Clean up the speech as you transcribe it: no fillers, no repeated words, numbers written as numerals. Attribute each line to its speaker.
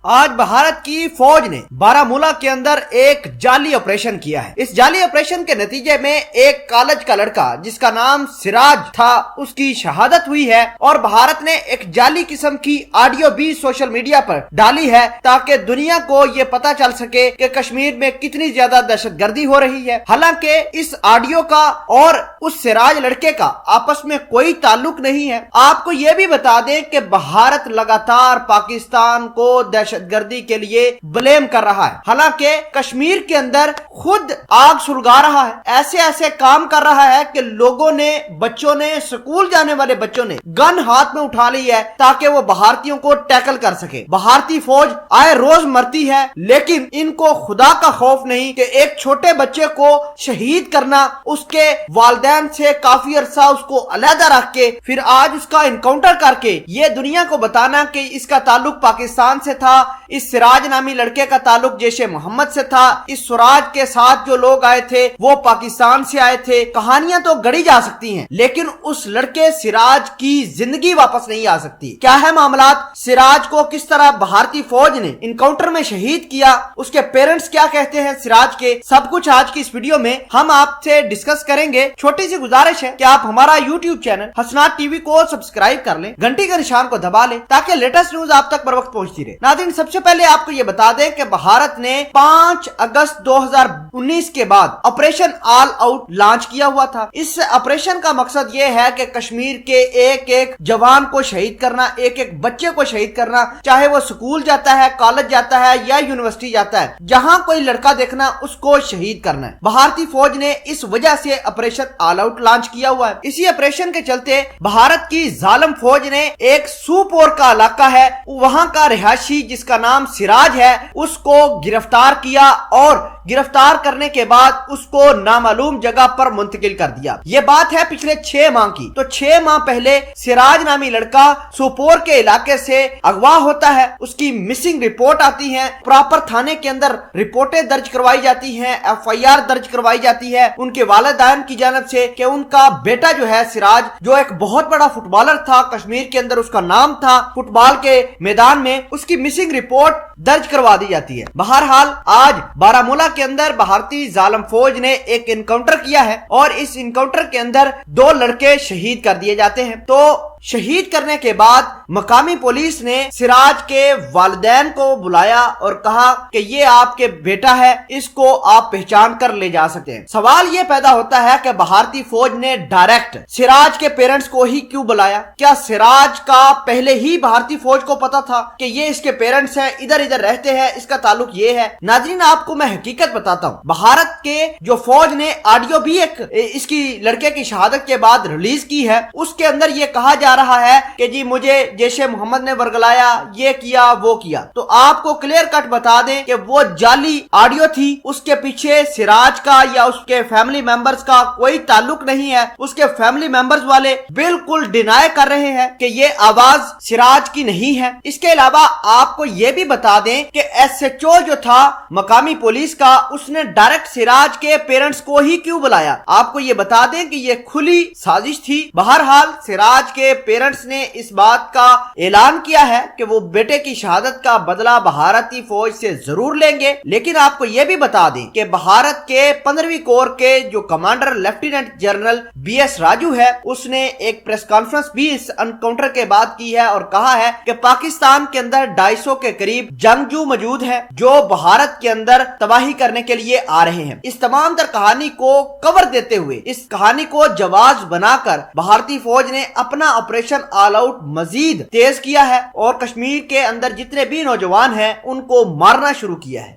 Speaker 1: آج بھارت کی فوج نے بارامولہ کے اندر ایک جعلی آپریشن کیا ہے۔ اس جعلی آپریشن کے نتیجے میں ایک کالج کا لڑکا جس کا نام سراج تھا اس کی شہادت ہوئی ہے، اور بھارت نے ایک جعلی قسم کی آڈیو بھی سوشل میڈیا پر ڈالی ہے تاکہ دنیا کو یہ پتا چل سکے کہ کشمیر میں کتنی زیادہ دہشت گردی ہو رہی ہے۔ حالانکہ اس آڈیو کا اور اس سراج لڑکے کا آپس میں کوئی تعلق نہیں ہے۔ آپ کو یہ بھی بتا دیں کہ بھارت لگاتار پاکستان کو دہشت گردی کے لیے بلیم کر رہا ہے، حالانکہ کشمیر کے اندر خود آگ سلگا رہا ہے، ایسے کام کر رہا ہے کہ لوگوں نے، بچوں نے، سکول جانے والے بچوں نے گن ہاتھ میں اٹھا لی ہے تاکہ وہ بھارتیوں کو ٹیکل کر سکے۔ بھارتی فوج آئے روز مرتی ہے، لیکن ان کو خدا کا خوف نہیں کہ ایک چھوٹے بچے کو شہید کرنا، اس کے والدین سے کافی عرصہ اس کو علیحدہ رکھ کے پھر آج اس کا انکاؤنٹر کر کے یہ دنیا کو بتانا کہ اس کا تعلق پاکستان سے تھا، اس سراج نامی لڑکے کا تعلق جیش محمد سے تھا، اس سراج کے ساتھ جو لوگ آئے تھے وہ پاکستان سے آئے تھے۔ کہانیاں تو گڑی جا سکتی ہیں، لیکن اس لڑکے سراج کی زندگی واپس نہیں آ سکتی۔ کیا ہے معاملات؟ سراج کو کس طرح بھارتی فوج نے انکاؤنٹر میں شہید کیا، اس کے پیرنٹس کیا کہتے ہیں سراج کے، سب کچھ آج کی اس ویڈیو میں ہم آپ سے ڈسکس کریں گے۔ چھوٹی سی گزارش ہے کہ آپ ہمارا یوٹیوب چینل حسنات ٹی وی کو سبسکرائب کر لیں، گھنٹی کے نشان کو دبا لیں تاکہ لیٹسٹ نیوز آپ تک بر وقت پہنچتی رہے۔ ناظرین، سب سے پہلے آپ کو یہ بتا دیں کہ بھارت نے 5 اگست 2019 کے بعد آپریشن آل آؤٹ لانچ کیا ہوا تھا۔ اس آپریشن کا مقصد یہ ہے کہ کشمیر کے ایک ایک جوان کو شہید کرنا، ایک ایک بچے کو شہید کرنا، چاہے وہ سکول جاتا ہے، کالج جاتا ہے یا یونیورسٹی جاتا ہے، جہاں کوئی لڑکا دیکھنا اس کو شہید کرنا ہے۔ بھارتی فوج نے اس وجہ سے آپریشن آل آؤٹ لانچ کیا ہوا ہے۔ اسی آپریشن کے چلتے بھارت کی ظالم فوج نے ایک سوپور کا علاقہ ہے، وہاں کا رہائشی جس کا نام سراج ہے، اس کو گرفتار کیا اور گرفتار کرنے کے بعد اس کو نامعلوم جگہ پر منتقل کر دیا۔ یہ بات ہے پچھلے 6 ماہ کی۔ تو 6 ماہ پہلے سراج نامی لڑکا سوپور کے علاقے سے اغوا ہوتا ہے، اس کی مسنگ رپورٹ آتی ہے، پراپر تھانے کے اندر رپورٹیں درج کروائی جاتی ہیں، FIR درج کروائی جاتی ہے ان کے والدین کی جانب سے کہ ان کا بیٹا جو ہے سراج، جو ایک بہت بڑا فٹ بالر تھا، کشمیر کے اندر اس کا نام تھا فٹ بال کے میدان میں، اس کی مسنگ رپورٹ درج کروا دی جاتی ہے۔ بہرحال آج بارامولہ کے اندر بھارتی ظالم فوج نے ایک انکاؤنٹر کیا ہے اور اس انکاؤنٹر کے اندر 2 لڑکے شہید کر دیے جاتے ہیں۔ تو شہید کرنے کے بعد مقامی پولیس نے سراج کے والدین کو بلایا اور کہا کہ یہ آپ کے بیٹا ہے، اس کو آپ پہچان کر لے جا سکتے ہیں۔ سوال یہ پیدا ہوتا ہے کہ بھارتی فوج نے ڈائریکٹ سراج کے پیرنٹس کو ہی کیوں بلایا؟ کیا سراج کا پہلے ہی بھارتی فوج کو پتا تھا کہ یہ اس کے پیرنٹس ہیں، ادھر رہتے ہیں، اس کا تعلق یہ ہے؟ ناظرین، آپ کو میں حقیقت بتاتا ہوں، بھارت کے جو فوج نے آڈیو بھی ایک اس کی لڑکے کی شہادت کے بعد ریلیز کی ہے، اس کے اندر یہ کہا جا رہا ہے کہ جی مجھے جیش محمد نے ورگلایا، یہ کیا وہ کیا۔ تو آپ کو کلیئر کٹ بتا دیں کہ وہ جعلی آڈیو تھی، اس کے پیچھے سراج کا یا اس کے فیملی ممبرز کا کوئی تعلق نہیں ہے۔ اس کے فیملی ممبرز والے بالکل ڈینائی کر رہے ہیں کہ یہ آواز سراج کی نہیں ہے۔ اس کے علاوہ آپ کو یہ بھی بتا دیں کہ SHO جو تھا مقامی پولیس کا، اس نے ڈائریکٹ سراج کے پیرنٹس کو ہی کیوں بلایا؟ آپ کو یہ بتا دیں کہ یہ کھلی سازش تھی۔ بہرحال سراج کے پیرنٹس نے اس بات کا اعلان کیا ہے کہ وہ بیٹے کی شہادت کا بدلہ بھارتی فوج سے ضرور لیں گے، لیکن آپ کو یہ بھی بتا دیں کہ بھارت کے 15ویں کور کے جو commander lieutenant general BS Raju ہے، اس نے ایک پریس کانفرنس بھی اس انکاؤنٹر کے بعد کی ہے اور کہا ہے کہ پاکستان کے اندر 250 کے قریب جنگجو موجود ہے جو بھارت کے اندر تباہی کرنے کے لیے آ رہے ہیں۔ اس تمام تر کہانی کو کور دیتے ہوئے، اس کہانی کو جواز بنا کر بھارتی فوج نے اپنا آپریشن آل آؤٹ مزید تیز کیا ہے اور کشمیر کے اندر جتنے بھی نوجوان ہیں ان کو مارنا شروع کیا ہے۔